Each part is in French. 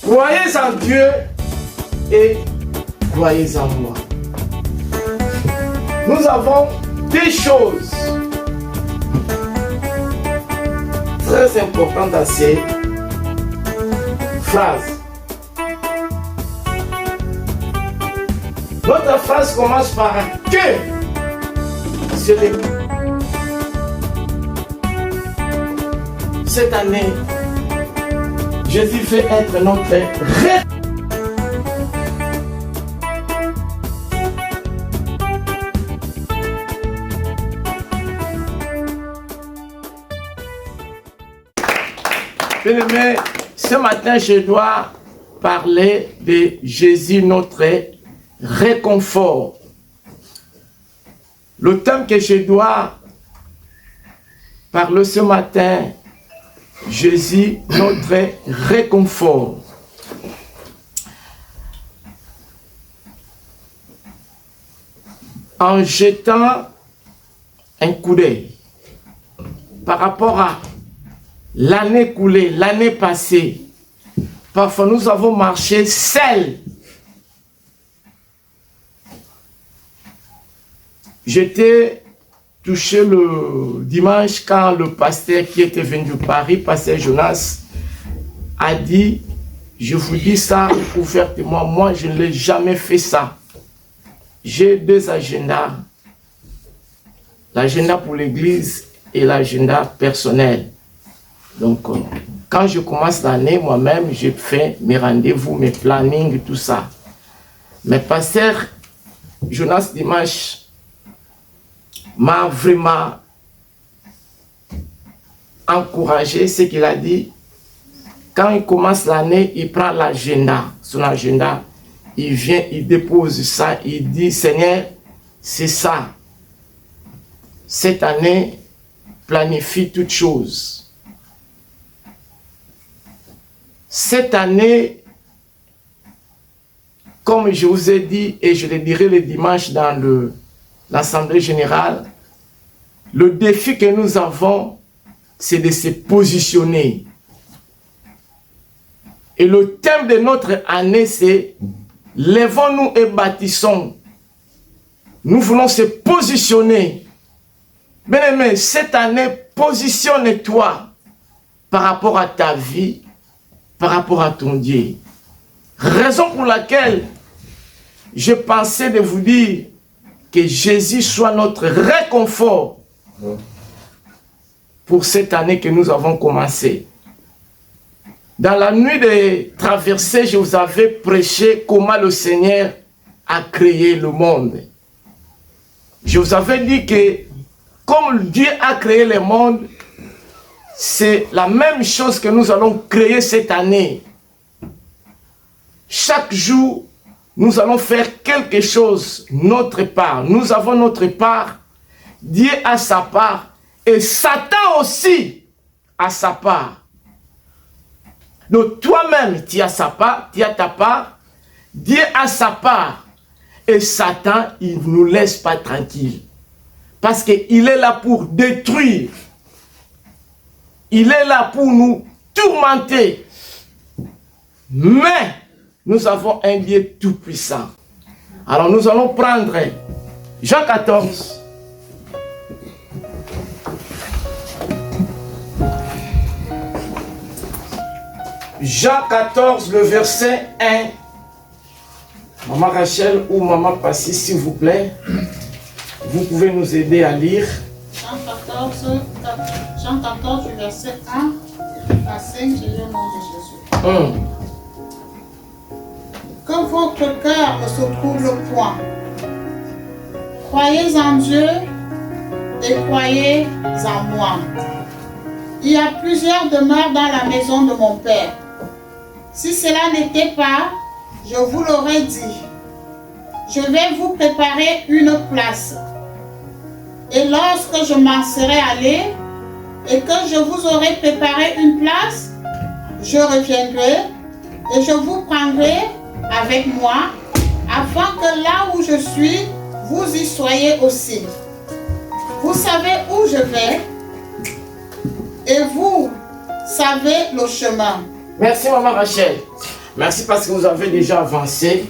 Croyez en Dieu et croyez en moi. Nous avons des choses très importantes dans ces phrases. Notre phrase commence par un que. Cette année, Jésus fait être notre rêve. Bien-aimé, ce matin, je dois parler de Jésus, notre réconfort. Le thème que je dois parler ce matin, Jésus, notre réconfort. En jetant un coup d'œil par rapport à l'année écoulée, l'année passée, parfois nous avons marché seuls. J'étais touché le dimanche quand le pasteur qui était venu de Paris, pasteur Jonas, a dit, je vous dis ça ouvertement, moi je ne l'ai jamais fait ça. J'ai deux agendas, l'agenda pour l'église et l'agenda personnel. Donc, quand je commence l'année, moi-même, je fais mes rendez-vous, mes plannings, tout ça. Mais pasteur Jonas dimanche m'a vraiment encouragé, ce qu'il a dit. Quand il commence l'année, il prend l'agenda, son agenda, il vient, il dépose ça, il dit, Seigneur, c'est ça. Cette année, planifie toutes choses. Cette année, comme je vous ai dit, et je le dirai le dimanche dans l'Assemblée générale, le défi que nous avons, c'est de se positionner. Et le thème de notre année, c'est « Lèvons-nous et bâtissons ». Nous voulons se positionner. Bien-aimé, cette année, positionne-toi par rapport à ta vie, par rapport à ton Dieu. Raison pour laquelle je pensais de vous dire que Jésus soit notre réconfort pour cette année que nous avons commencé. Dans la nuit de traversée, je vous avais prêché comment le Seigneur a créé le monde. Je vous avais dit que comme Dieu a créé le monde, c'est la même chose que nous allons créer cette année. Chaque jour, nous allons faire quelque chose, notre part. Nous avons notre part, Dieu a sa part, et Satan aussi a sa part. Donc toi-même, tu as sa part, tu as ta part, Dieu a sa part, et Satan, il ne nous laisse pas tranquilles. Parce qu'il est là pour détruire. Il est là pour nous tourmenter. Mais nous avons un Dieu tout-puissant. Alors nous allons prendre Jean 14. Jean 14, le verset 1. Maman Rachel ou Maman Passy, s'il vous plaît, vous pouvez nous aider à lire. Jean 14, verset 1 à 5, je lis au nom de Jésus. Que votre cœur ne se trouble point. Croyez en Dieu et croyez en moi. Il y a plusieurs demeures dans la maison de mon Père. Si cela n'était pas, je vous l'aurais dit. Je vais vous préparer une place. Et lorsque je m'en serai allé et que je vous aurai préparé une place, je reviendrai et je vous prendrai avec moi, afin que là où je suis, vous y soyez aussi. Vous savez où je vais et vous savez le chemin. Merci Maman Rachel. Merci parce que vous avez déjà avancé.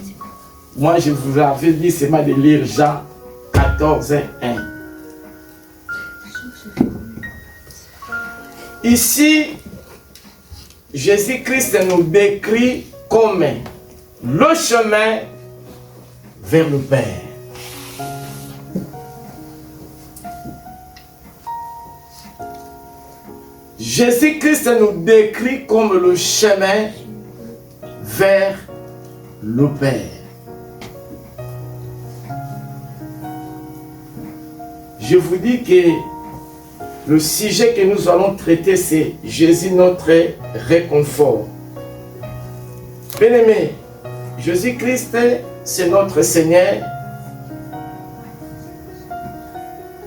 Moi, je vous avais dit seulement de lire Jean 14, 1. Ici, Jésus-Christ nous décrit comme le chemin vers le Père. Jésus-Christ nous décrit comme le chemin vers le Père. Je vous dis que le sujet que nous allons traiter, c'est Jésus, notre réconfort. Bien-aimés, Jésus-Christ, c'est notre Seigneur.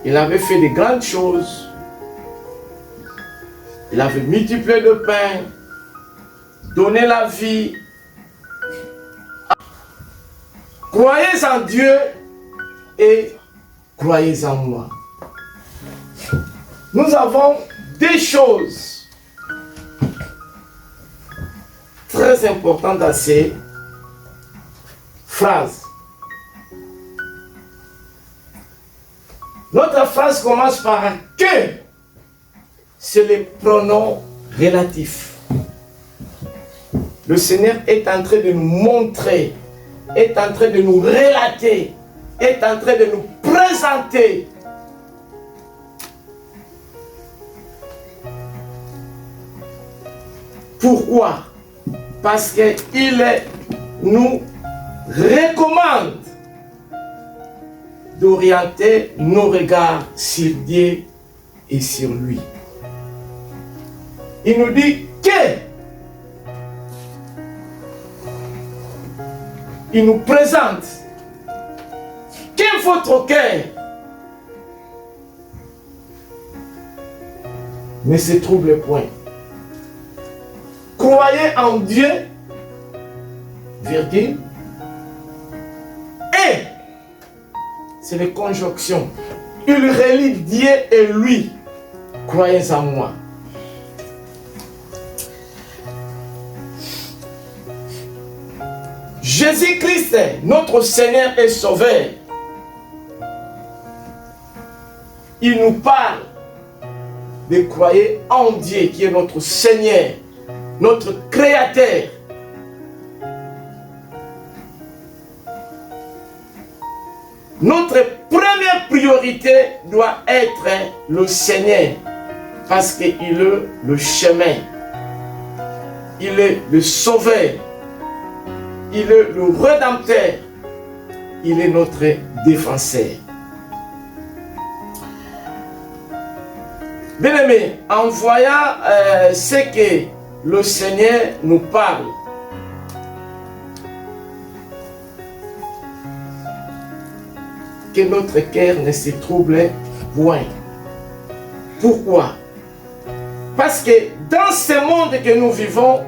Il avait fait de grandes choses. Il avait multiplié le pain, donné la vie. Croyez en Dieu et croyez en moi. Nous avons des choses très importantes dans ces phrases. Notre phrase commence par un « que ». C'est le pronom relatif. Le Seigneur est en train de nous montrer, est en train de nous relater, est en train de nous présenter pourquoi? Parce qu'il nous recommande d'orienter nos regards sur Dieu et sur lui. Il nous dit que il nous présente que votre cœur ne se trouble point. Croyez en Dieu, virgule, et c'est les conjonctions. Il relie Dieu et lui. Croyez en moi. Jésus-Christ, notre Seigneur et Sauveur, il nous parle de croire en Dieu qui est notre Seigneur, notre Créateur. Notre première priorité doit être le Seigneur, parce qu'il est le chemin, il est le Sauveur, il est le Rédempteur, il est notre défenseur. Bien-aimés, en voyant ce que le Seigneur nous parle, que notre cœur ne se trouble point. Pourquoi? Parce que dans ce monde que nous vivons,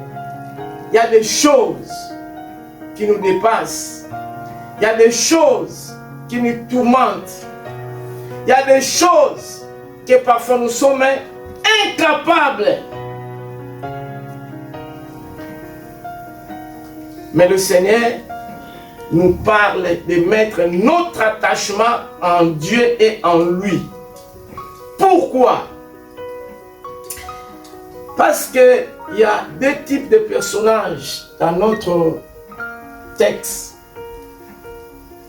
il y a des choses qui nous dépassent. Il y a des choses qui nous tourmentent. Il y a des choses que parfois nous sommes incapables. Mais le Seigneur nous parle de mettre notre attachement en Dieu et en lui. Pourquoi? Parce qu'il y a deux types de personnages dans notre texte.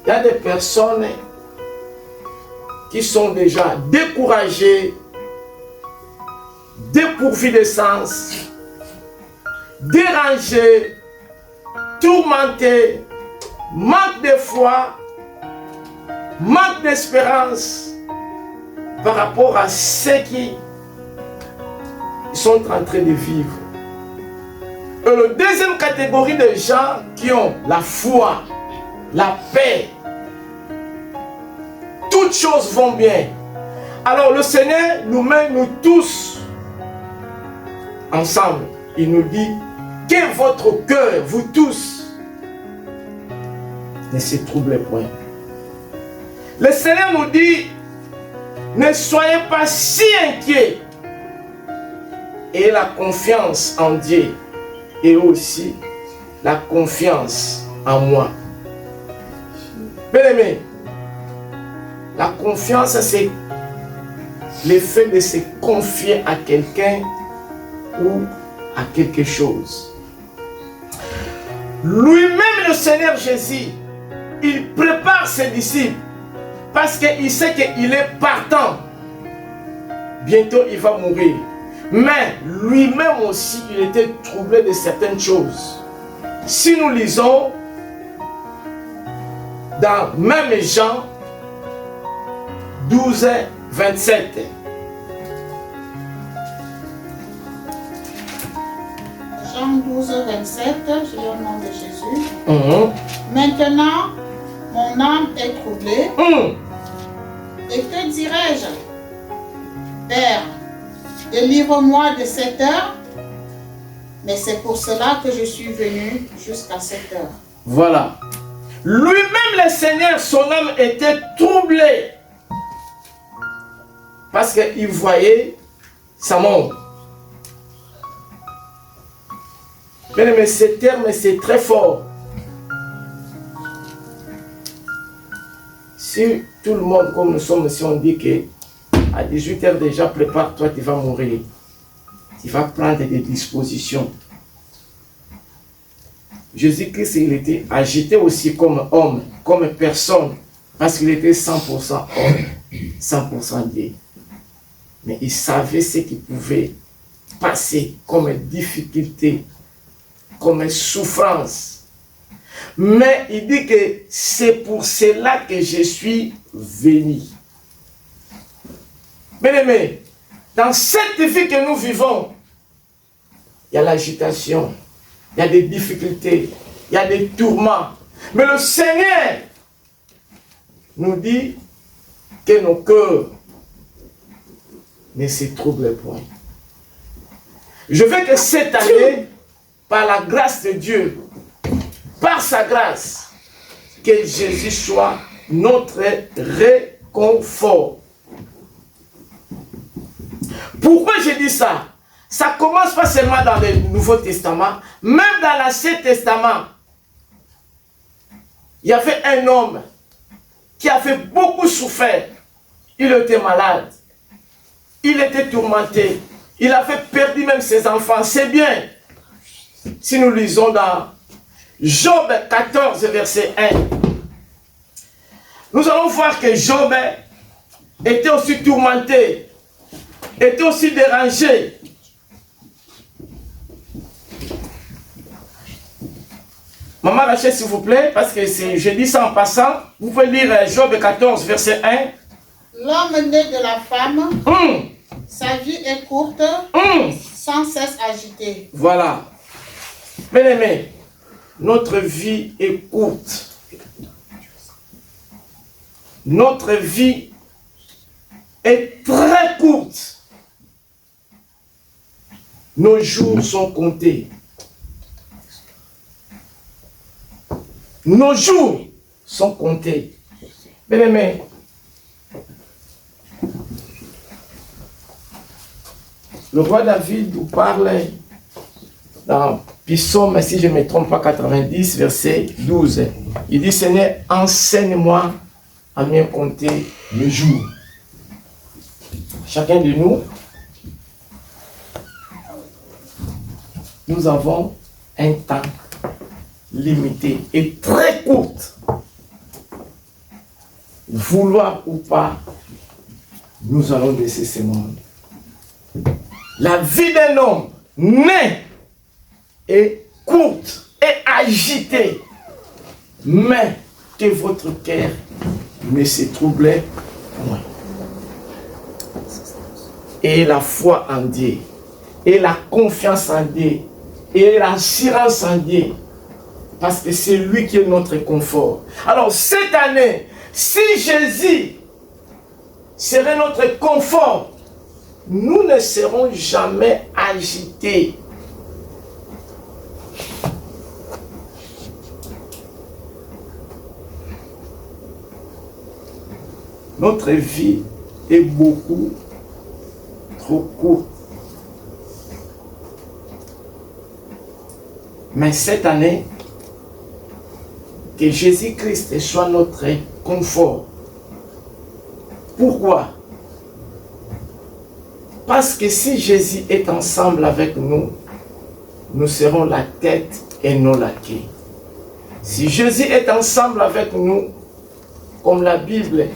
Il y a des personnes qui sont déjà découragées, dépourvues de sens, dérangées, tourmentées, manque de foi, manque d'espérance par rapport à ce qu'ils sont en train de vivre. Et la deuxième catégorie de gens qui ont la foi, la paix, toutes choses vont bien. Alors le Seigneur nous met nous tous ensemble. Il nous dit que votre cœur, vous tous, ne se trouble point. Le Seigneur nous dit, ne soyez pas si inquiets. Et la confiance en Dieu et aussi la confiance en moi. Bien-aimé, la confiance, c'est le fait de se confier à quelqu'un ou à quelque chose. Lui-même, le Seigneur Jésus, il prépare ses disciples parce qu'il sait qu'il est partant. Bientôt, il va mourir. Mais lui-même aussi, il était troublé de certaines choses. Si nous lisons dans même Jean 12, 27. Jean 12, 27, je lis au nom de Jésus. Maintenant, mon âme est troublée. Et que dirais-je? Père, délivre-moi de cette heure. Mais c'est pour cela que je suis venu jusqu'à cette heure. Voilà. Lui-même, le Seigneur, son âme était troublée. Parce qu'il voyait sa mort. Mais ce terme, c'est très fort. Si tout le monde, comme nous sommes ici, on dit que à 18h déjà, prépare-toi, tu vas mourir. Tu vas prendre des dispositions. Jésus-Christ, il était agité aussi comme homme, comme personne, parce qu'il était 100% homme, 100% Dieu. Mais il savait ce qui pouvait passer comme difficulté, comme souffrance. Mais il dit que c'est pour cela que je suis venu. Bien-aimés, dans cette vie que nous vivons, il y a l'agitation, il y a des difficultés, il y a des tourments. Mais le Seigneur nous dit que nos cœurs ne se troublent point. Je veux que cette année, par la grâce de Dieu, par sa grâce, que Jésus soit notre réconfort. Pourquoi j'ai dit ça? Ça commence pas seulement dans le Nouveau Testament, même dans l'Ancien Testament. Il y avait un homme qui avait beaucoup souffert. Il était malade. Il était tourmenté. Il avait perdu même ses enfants. C'est bien. Si nous lisons dans Job 14, verset 1, nous allons voir que Job était aussi tourmenté, était aussi dérangé. Maman Rachel, s'il vous plaît, parce que je dis ça en passant. Vous pouvez lire Job 14, verset 1. L'homme né de la femme, sa vie est courte, sans cesse agitée. Voilà. Bien-aimés, notre vie est courte. Notre vie est très courte. Nos jours sont comptés. Nos jours sont comptés. Bien-aimés, le roi David nous parle dans Psaume, si je ne me trompe pas, 90, verset 12. Il dit, Seigneur, enseigne-moi à bien compter les jours. Chacun de nous avons un temps limité et très court. Vouloir ou pas, nous allons laisser ce monde. La vie d'un homme né est courte et agitée, mais que votre cœur ne se troublait point. Et la foi en Dieu, et la confiance en Dieu, et l'assurance en Dieu, parce que c'est lui qui est notre confort. Alors cette année, si Jésus serait notre confort, nous ne serons jamais agités. Notre vie est beaucoup trop courte. Mais cette année, que Jésus-Christ soit notre confort. Pourquoi? Parce que si Jésus est ensemble avec nous, nous serons la tête et non la queue. Si Jésus est ensemble avec nous, comme la Bible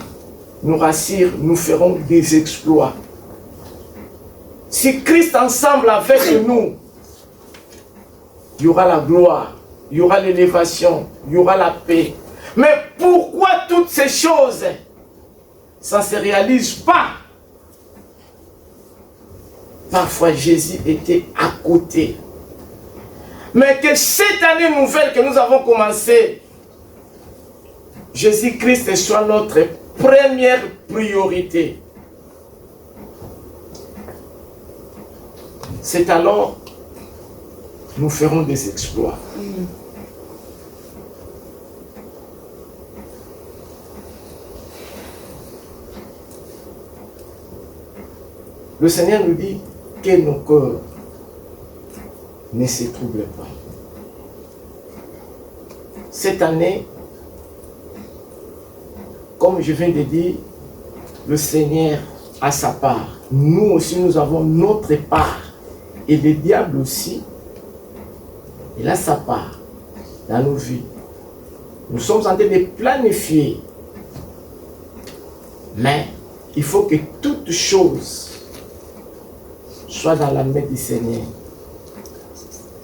nous rassure, nous ferons des exploits. Si Christ est ensemble avec nous, il y aura la gloire, il y aura l'élévation, il y aura la paix. Mais pourquoi toutes ces choses, ça ne se réalise pas? Parfois Jésus était à côté. Mais que cette année nouvelle que nous avons commencée, Jésus-Christ soit notre première priorité. C'est alors que nous ferons des exploits. Le Seigneur nous dit que nos cœurs ne se troublent pas. Cette année, comme je viens de dire, le Seigneur a sa part. Nous aussi, nous avons notre part. Et le diable aussi, il a sa part dans nos vies. Nous sommes en train de planifier. Mais il faut que toute chose soit dans la main du Seigneur.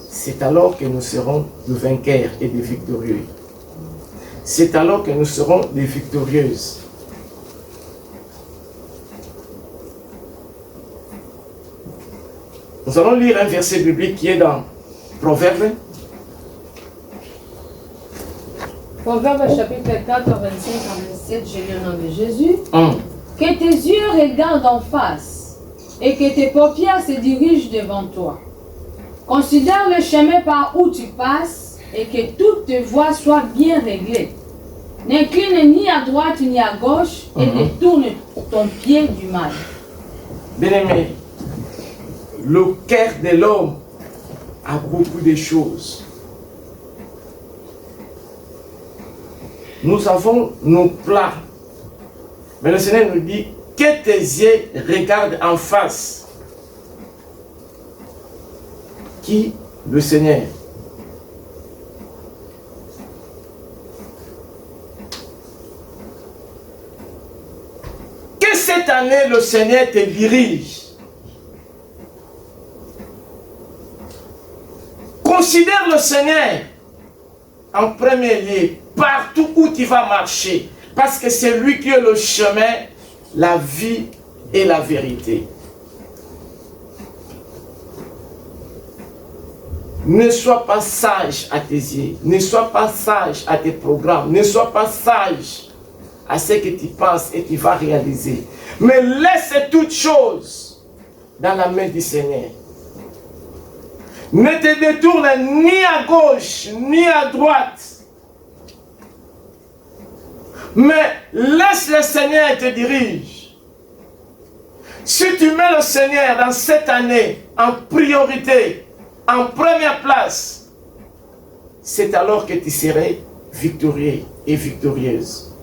C'est alors que nous serons des vainqueurs et des victorieux. C'est alors que nous serons des victorieuses. Nous allons lire un verset biblique qui est dans Proverbes. Proverbes chapitre 4, 25 à 27, je lis au nom de Jésus. Que tes yeux regardent en face et que tes paupières se dirigent devant toi. Considère le chemin par où tu passes et que toutes tes voies soient bien réglées. N'incline ni à droite ni à gauche et ne tourne ton pied du mal. Bien-aimé, le cœur de l'homme a beaucoup de choses. Nous avons nos plans. Mais le Seigneur nous dit que tes yeux regardent en face. Qui? Le Seigneur. Que cette année le Seigneur te dirige. Considère le Seigneur en premier lieu, partout où tu vas marcher, parce que c'est lui qui est le chemin, la vie et la vérité. Ne sois pas sage à tes yeux, ne sois pas sage à tes programmes, ne sois pas sage à ce que tu penses et tu vas réaliser. Mais laisse toutes choses dans la main du Seigneur. Ne te détourne ni à gauche, ni à droite. Mais laisse le Seigneur te diriger. Si tu mets le Seigneur dans cette année en priorité, en première place, c'est alors que tu serais victorieux et victorieuse.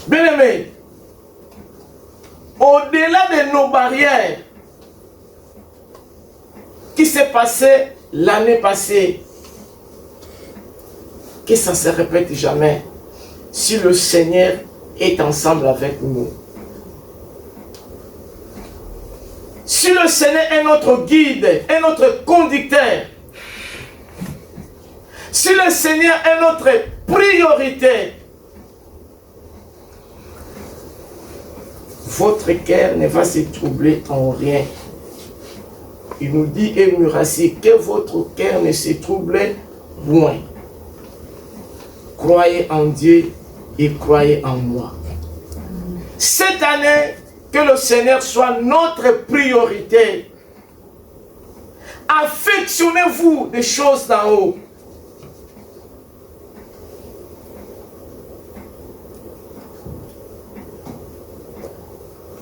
Bien-aimés, au-delà de nos barrières qui s'est passé l'année passée, que ça ne se répète jamais si le Seigneur est ensemble avec nous. Si le Seigneur est notre guide, est notre conducteur, si le Seigneur est notre priorité, votre cœur ne va se troubler en rien. Il nous dit et nous rassure que votre cœur ne se trouble point. Croyez en Dieu et croyez en moi. Cette année, que le Seigneur soit notre priorité. Affectionnez-vous des choses d'en haut.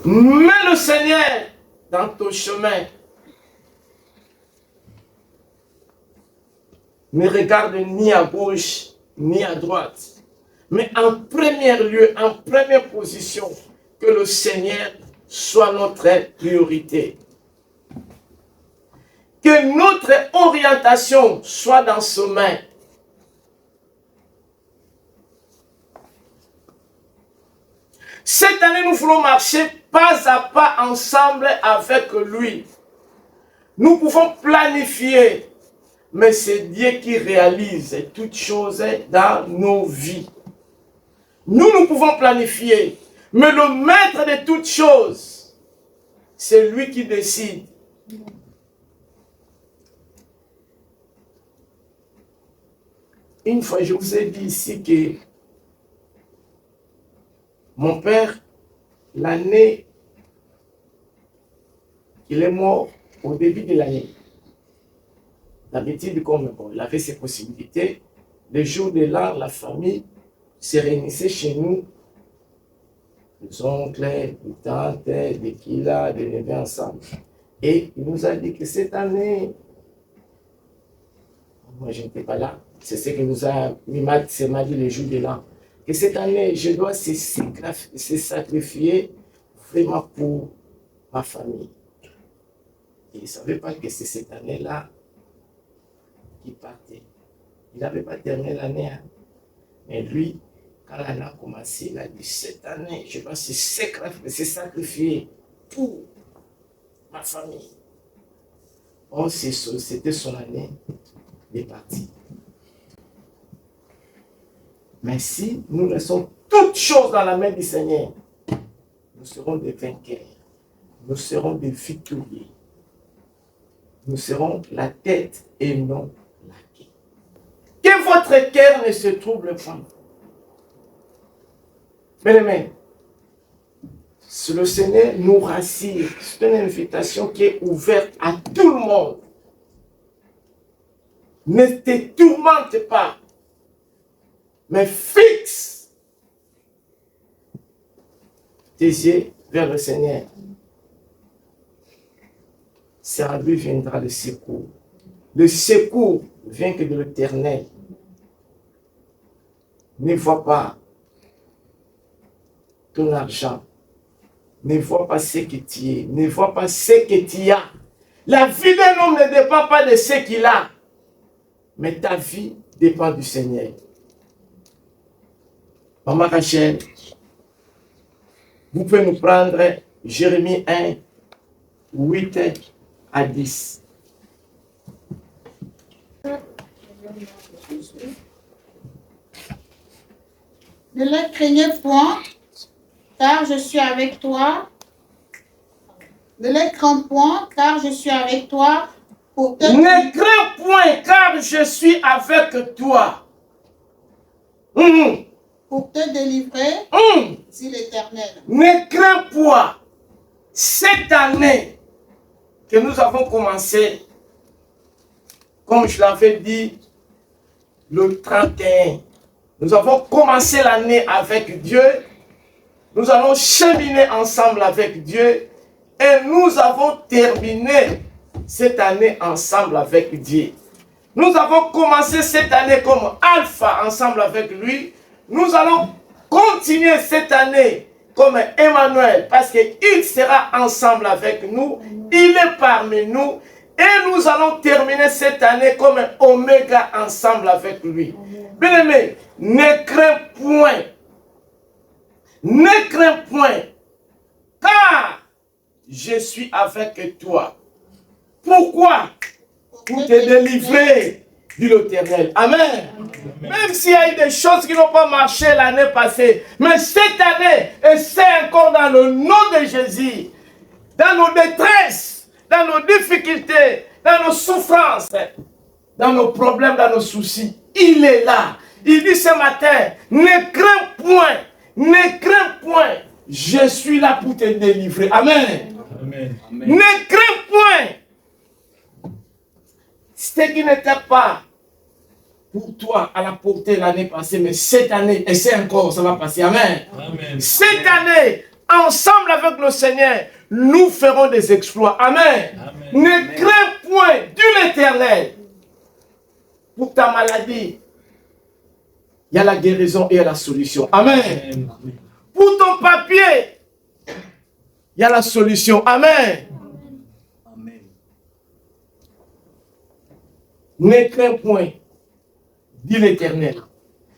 Mets le Seigneur dans ton chemin. ne regarde ni à gauche ni à droite. Mais en premier lieu, en première position, que le Seigneur soit notre priorité. Que notre orientation soit dans ses mains. Cette année, nous voulons marcher pas à pas ensemble avec lui. Nous pouvons planifier, mais c'est Dieu qui réalise toutes choses dans nos vies. Nous pouvons planifier, mais le maître de toutes choses, c'est lui qui décide. Une fois, je vous ai dit ici que mon père, l'année qu'il est mort, au début de l'année, d'habitude, comme bon, il avait ses possibilités, le jour de l'an, la famille se réunissait chez nous, les oncles, les tantes, des kilas, des neveux ensemble. Et il nous a dit que cette année, moi je n'étais pas là, c'est ce qu'il nous a dit le jour de l'an, que cette année, je dois se sacrifier vraiment pour ma famille. Et il ne savait pas que c'est cette année-là qu'il partait. Il n'avait pas terminé l'année. Hein. Mais lui, quand l'année a commencé, il a dit, cette année, je dois se sacrifier pour ma famille. Or, c'était son année de partir. Mais si nous laissons toutes choses dans la main du Seigneur, nous serons des vainqueurs. Nous serons des victorieux. Nous serons la tête et non la queue. Que votre cœur ne se trouble pas. Bien-aimés, le Seigneur nous rassure. C'est une invitation qui est ouverte à tout le monde. Ne te tourmente pas, mais fixe tes yeux vers le Seigneur. C'est à lui viendra le secours. Le secours vient que de l'Éternel. Ne vois pas ton argent. Ne vois pas ce que tu es. Ne vois pas ce que tu as. La vie d'un homme ne dépend pas de ce qu'il a. Mais ta vie dépend du Seigneur. Maman Rachel, vous pouvez nous prendre Jérémie 1, 8 à 10. Ne les craignez point, car je suis avec toi. Ne les crains point, car je suis avec toi. Ne crains point, car je suis avec toi. Pour te délivrer, dit l'Éternel. Ne crains point. Cette année que nous avons commencé, comme je l'avais dit, le 31, nous avons commencé l'année avec Dieu. Nous allons cheminer ensemble avec Dieu. Et nous avons terminé cette année ensemble avec Dieu. Nous avons commencé cette année comme Alpha ensemble avec lui. Nous allons continuer cette année comme Emmanuel parce qu'il sera ensemble avec nous. Il est parmi nous. Et nous allons terminer cette année comme Oméga ensemble avec lui. Bien-aimé, ne crains point. Ne crains point. Car je suis avec toi. Pourquoi? Pour te délivrer, dit l'Éternel. Amen. Même s'il y a eu des choses qui n'ont pas marché l'année passée, mais cette année, et c'est encore dans le nom de Jésus, dans nos détresses, dans nos difficultés, dans nos souffrances, dans nos problèmes, dans nos soucis, il est là. Il dit ce matin, ne crains point, ne crains point, je suis là pour te délivrer. Amen. Amen. Ne crains point. Ce qui n'était pas pour toi à la portée l'année passée, mais cette année, et c'est encore, ça va passer. Amen. Amen. Cette année, ensemble avec le Seigneur, nous ferons des exploits. Amen. Amen. Ne crains point, dit l'Éternel. pour ta maladie, il y a la guérison et il y a la solution. Amen. Pour ton papier, il y a la solution. Amen. Amen. Ne crains point, dit l'Éternel.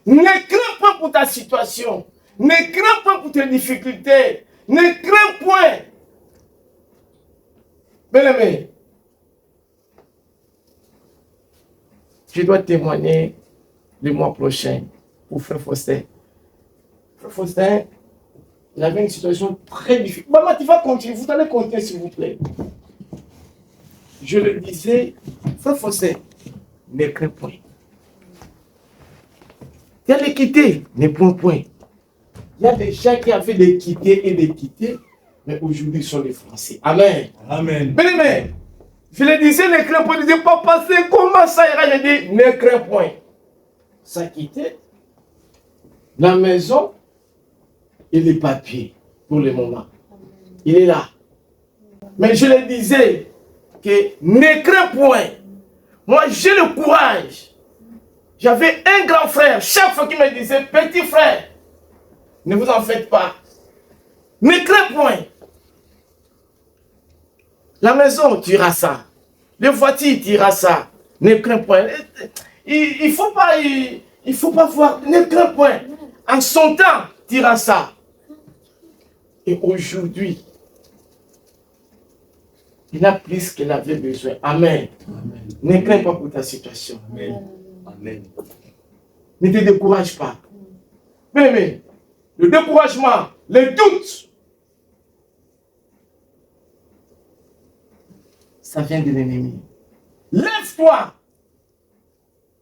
Ne crains point pour ta situation. Ne crains point pour tes difficultés. Ne crains point. Bien-aimé, je dois témoigner le mois prochain pour Frère Faustin. Frère Faustin, il avait une situation très difficile. Maman, tu vas continuer. Vous allez continuer, s'il vous plaît. Je le disais, Frère Faustin, ne crains point. Il y a l'équité, ne crains point. Il y a des gens qui avaient l'équité et l'équité, mais aujourd'hui ils sont les Français. Amen. Amen. Bien-aimé, je le disais, ne crains point. Je ne dis pas passer, comment ça ira? Je dis, ne crains point. Ça quittait la maison et les papiers pour le moment. Il est là. Mais je le disais que ne crains point. Moi, j'ai le courage. J'avais un grand frère, chaque fois qu'il me disait, petit frère, ne vous en faites pas. Ne crains point. La maison, tu iras ça. Les voitures, tu iras ça. Ne crains point. Il faut pas voir. Ne crains point. En son temps, tu iras ça. Et aujourd'hui, il a plus qu'il avait besoin. Amen. Amen. Ne crains pas pour ta situation. Amen. Amen. Ne te décourage pas. Mais le découragement, le doute, ça vient de l'ennemi. Lève-toi.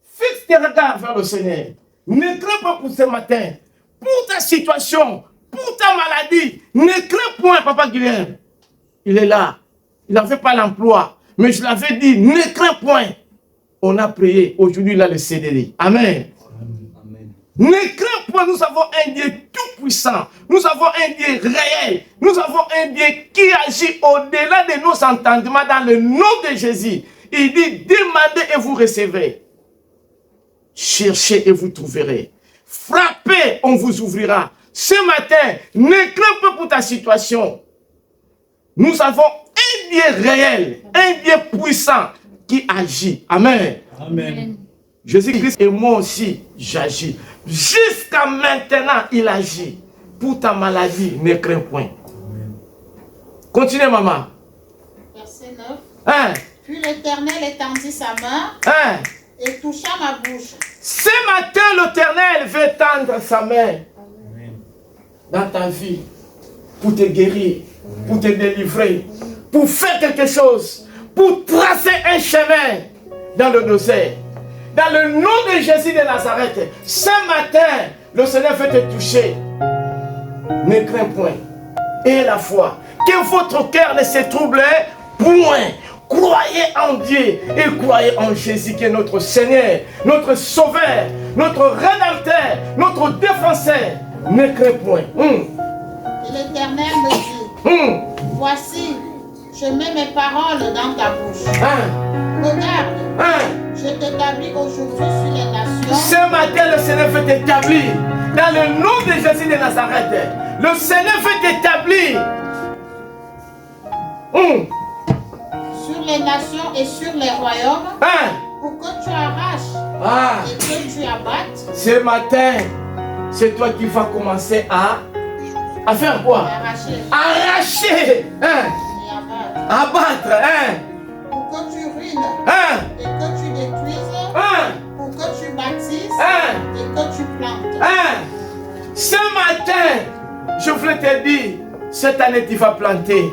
Fixe tes regards vers le Seigneur. Ne crains pas pour ce matin. Pour ta situation, pour ta maladie. Ne crains point, Papa Guilherme. Il est là. Il n'avait pas l'emploi. Mais je l'avais dit, ne crains point. On a prié. Aujourd'hui, il a le CDD. Amen. Amen. Ne crains point, nous avons un Dieu tout-puissant. Nous avons un Dieu réel. Nous avons un Dieu qui agit au-delà de nos entendements dans le nom de Jésus. Il dit, demandez et vous recevrez. Cherchez et vous trouverez. Frappez, on vous ouvrira. Ce matin, ne crains pas pour ta situation. Nous avons un Dieu réel, un Dieu puissant qui agit. Amen. Amen. Jésus-Christ et moi aussi, j'agis. Jusqu'à maintenant, il agit. Pour ta maladie, ne crains point. Continuez, maman. Verset 9. Hein? Puis l'Éternel étendit sa main Hein? et toucha ma bouche. Ce matin, l'Éternel veut tendre sa main Amen. dans ta vie pour te guérir, pour te délivrer, pour faire quelque chose, pour tracer un chemin dans le désert. Dans le nom de Jésus de Nazareth, ce matin, le Seigneur veut te toucher. Ne crains point. Et la foi. Que votre cœur ne se trouble point. Croyez en Dieu et croyez en Jésus qui est notre Seigneur, notre Sauveur, notre Rédempteur, notre Défenseur. Ne crains point. Et l'Éternel me dit, voici, je mets mes paroles dans ta bouche. Regarde, je t'établis aujourd'hui sur les nations. Ce matin, le Seigneur veut t'établir. Dans le nom de Jésus de Nazareth, le Seigneur veut t'établir. Sur les nations et sur les royaumes, pour que tu arraches et que tu abattes. Ce matin, c'est toi qui vas commencer à faire quoi? Arracher. Et abattre. Abattre. Pour que tu ruines et que tu détruises. Pour que tu bâtisses et que tu plantes. Ce matin, je voulais te dire, cette année tu vas planter.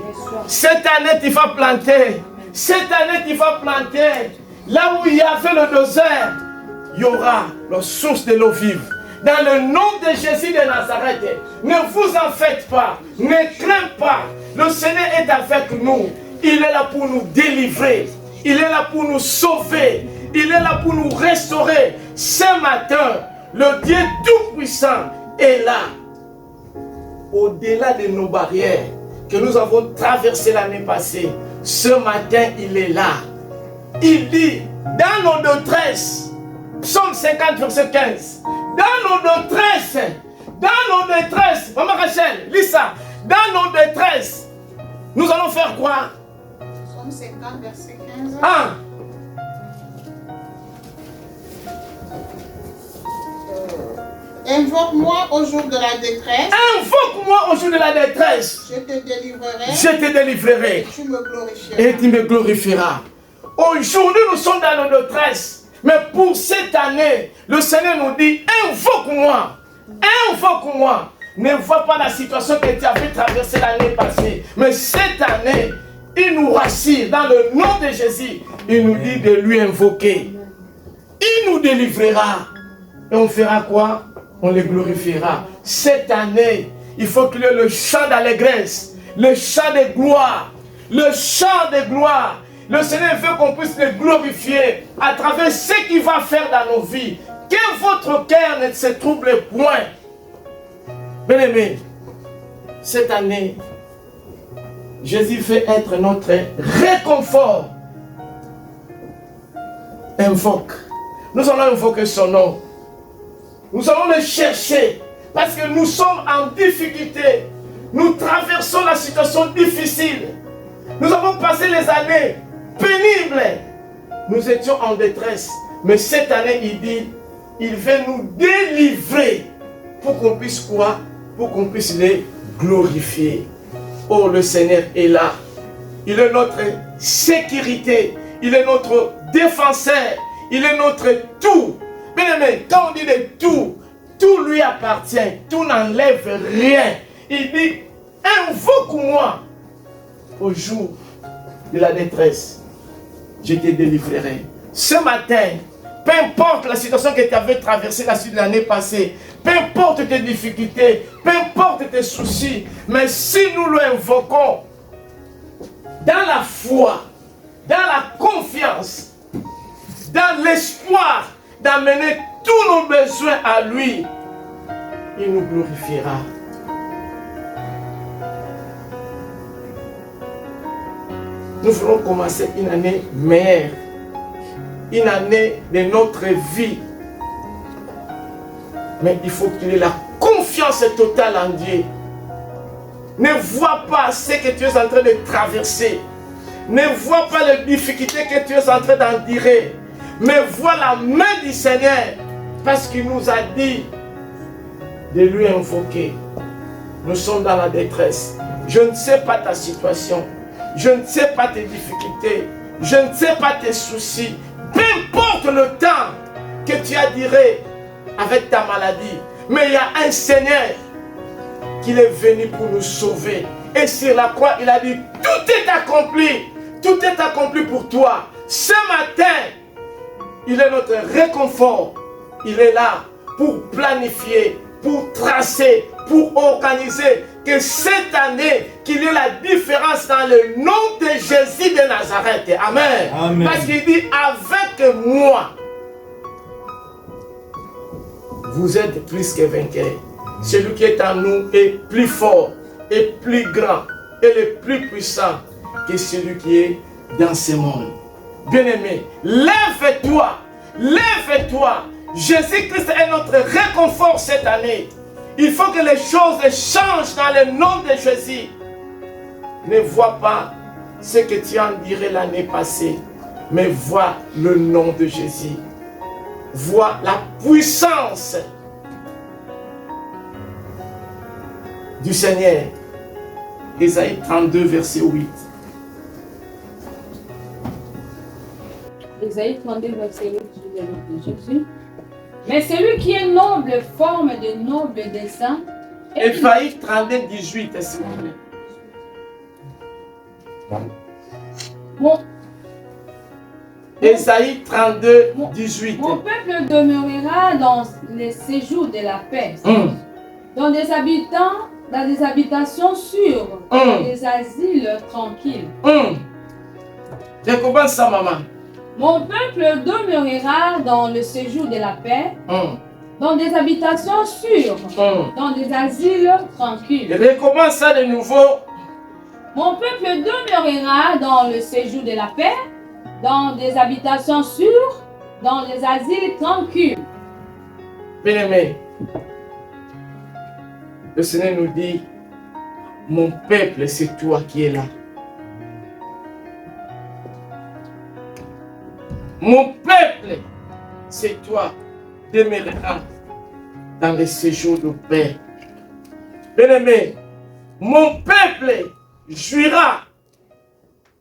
Cette année tu vas planter. Cette année tu vas planter. Là où il y avait le désert, il y aura la source de l'eau vive. Dans le nom de Jésus de Nazareth, ne vous en faites pas. Ne craignez pas. Le Seigneur est avec nous. Il est là pour nous délivrer. Il est là pour nous sauver. Il est là pour nous restaurer. Ce matin, le Dieu Tout-Puissant est là. Au-delà de nos barrières que nous avons traversées l'année passée, ce matin, il est là. Il dit, dans nos détresses, Psaume 50, verset 15. Dans nos détresses, Maman Rachel, lis ça. Dans nos détresses, nous allons faire quoi? Psaume 50, verset 15. Ah. Invoque-moi au jour de la détresse. Invoque-moi au jour de la détresse. Je te délivrerai. Je te délivrerai. Et tu me glorifieras. Et tu me glorifieras. Aujourd'hui, nous sommes dans nos détresses. Mais pour cette année, le Seigneur nous dit, invoque-moi. Invoque-moi. Ne vois pas la situation que tu avais traversée l'année passée. Mais cette année, il nous rassure dans le nom de Jésus. Il nous dit de lui invoquer. Il nous délivrera. Et on fera quoi? On le glorifiera. Cette année, il faut qu'il y ait le chant d'allégresse, le chant de gloire, le chant de gloire. Le Seigneur veut qu'on puisse le glorifier à travers ce qu'il va faire dans nos vies. Que votre cœur ne se trouble point. Bien-aimés, cette année, Jésus fait être notre réconfort. Invoque. Nous allons invoquer son nom. Nous allons le chercher parce que nous sommes en difficulté. Nous traversons la situation difficile. Nous avons passé les années pénibles. Nous étions en détresse. Mais cette année, il dit, il veut nous délivrer pour qu'on puisse quoi? Pour qu'on puisse les glorifier. Oh, le Seigneur est là. Il est notre sécurité. Il est notre défenseur. Il est notre tout. Bien aimé, quand on dit de tout, tout lui appartient, tout n'enlève rien. Il dit, invoque-moi au jour de la détresse, je te délivrerai. Ce matin, peu importe la situation que tu avais traversée la suite de l'année passée, peu importe tes difficultés, peu importe tes soucis, mais si nous l'invoquons dans la foi, dans la confiance, dans l'espoir, d'amener tous nos besoins à lui, il nous glorifiera. Nous voulons commencer une année meilleure, une année de notre vie. Mais il faut qu'il ait la confiance totale en Dieu. Ne vois pas ce que tu es en train de traverser. Ne vois pas les difficultés que tu es en train d'endurer. Mais vois la main du Seigneur, parce qu'il nous a dit de lui invoquer. Nous sommes dans la détresse. Je ne sais pas ta situation. Je ne sais pas tes difficultés. Je ne sais pas tes soucis. Peu importe le temps que tu as duré avec ta maladie. Mais il y a un Seigneur qui est venu pour nous sauver. Et sur la croix, il a dit, tout est accompli. Tout est accompli pour toi. Ce matin, il est notre réconfort. Il est là pour planifier, pour tracer, pour organiser que cette année, qu'il y ait la différence dans le nom de Jésus de Nazareth. Amen. Amen. Parce qu'il dit, avec moi, vous êtes plus que vainqueurs. Celui qui est en nous est plus fort, et plus grand, et le plus puissant que celui qui est dans ce monde. Bien-aimé, lève-toi, lève-toi. Jésus-Christ est notre réconfort cette année. Il faut que les choses changent dans le nom de Jésus. Ne vois pas ce que tu en dirais l'année passée, mais vois le nom de Jésus. Vois la puissance du Seigneur. Ésaïe 32, verset 8. Ésaïe 32, verset 8, je vais de Jésus. Mais celui qui est noble, forme de noble dessein. Ésaïe 32, 18, s'il vous plaît. Ésaïe 32, 18. Mon peuple demeurera dans les séjours de la paix, dans des habitations sûres, dans des asiles tranquilles. Je commence ça, maman. Mon peuple demeurera dans le séjour de la paix, dans des habitations sûres, dans des asiles tranquilles. Je recommence ça de nouveau. Mon peuple demeurera dans le séjour de la paix, dans des habitations sûres, dans les asiles tranquilles. Bien-aimés, le Seigneur nous dit, mon peuple, c'est toi qui es là. Mon peuple, c'est toi, demeurera dans les séjours de paix. Bien-aimés, mon peuple jouira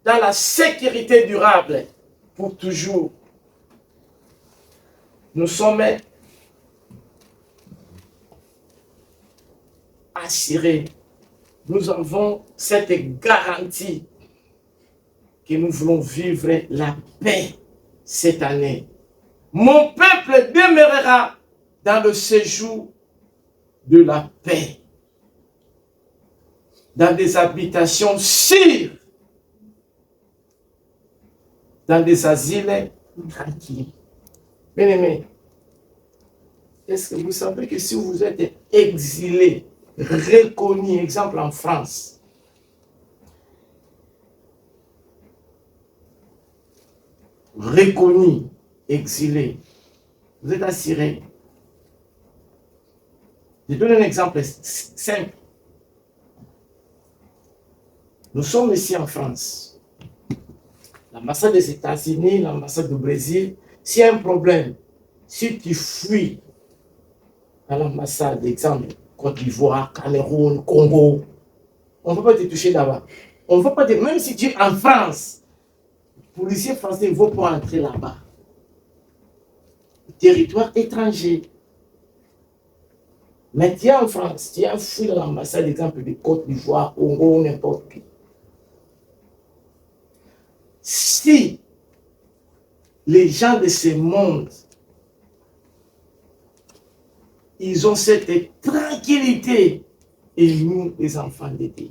dans la sécurité durable pour toujours. Nous sommes assurés. Nous avons cette garantie que nous voulons vivre la paix cette année. Mon peuple demeurera dans le séjour de la paix, dans des habitations sûres, dans des asiles tranquilles. Bien-aimés, est-ce que vous savez que si vous êtes exilé, reconnu, exemple en France, reconnu, exilé, vous êtes assuré. Je donne un exemple simple. Nous sommes ici en France. L'ambassade des États-Unis, l'ambassade du Brésil, s'il y a un problème, si tu fuis à l'ambassade, exemple, Côte d'Ivoire, Cameroun, Congo, on ne peut pas te toucher là-bas. On ne peut pas te... Même si tu es en France, les policiers français ne vont pas entrer là-bas. Territoire étranger. Mais tu es en France, tu as fui à l'ambassade, exemple, de Côte d'Ivoire, Congo ou n'importe qui. Si les gens de ce monde, ils ont cette tranquillité, et nous, les enfants de Dieu.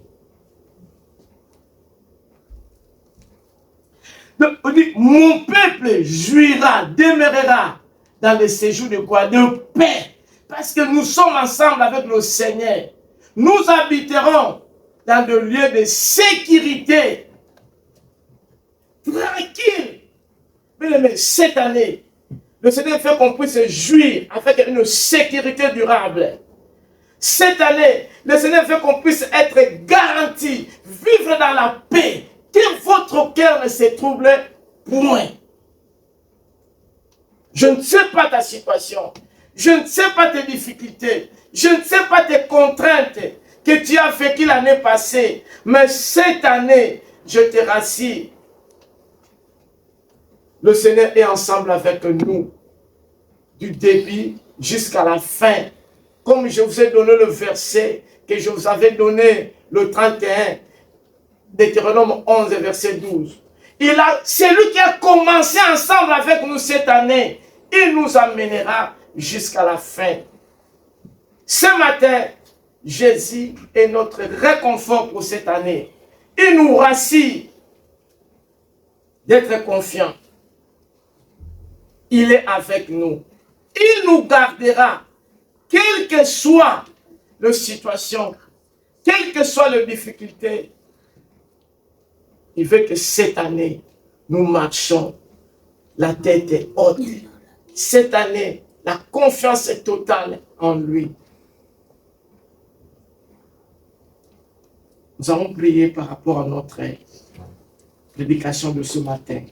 Donc, on dit, mon peuple jouira, demeurera dans le séjour de quoi? De paix. Parce que nous sommes ensemble avec le Seigneur. Nous habiterons dans des lieux de sécurité. Tranquille. Mais cette année, le Seigneur fait qu'on puisse jouir avec une sécurité durable. Cette année, le Seigneur fait qu'on puisse être garanti, vivre dans la paix, que votre cœur ne se trouble point. Je ne sais pas ta situation, je ne sais pas tes difficultés, je ne sais pas tes contraintes que tu as vécues l'année passée, mais cette année, je te rassure, le Seigneur est ensemble avec nous, du début jusqu'à la fin. Comme je vous ai donné le verset que je vous avais donné, le 31, Deutéronome 11, verset 12. C'est lui qui a commencé ensemble avec nous cette année. Il nous amènera jusqu'à la fin. Ce matin, Jésus est notre réconfort pour cette année. Il nous rassure d'être confiants. Il est avec nous. Il nous gardera, quelle que soit la situation, quelle que soit les difficultés. Il veut que cette année, nous marchons la tête haute. Cette année, la confiance est totale en lui. Nous allons prier par rapport à notre prédication de ce matin.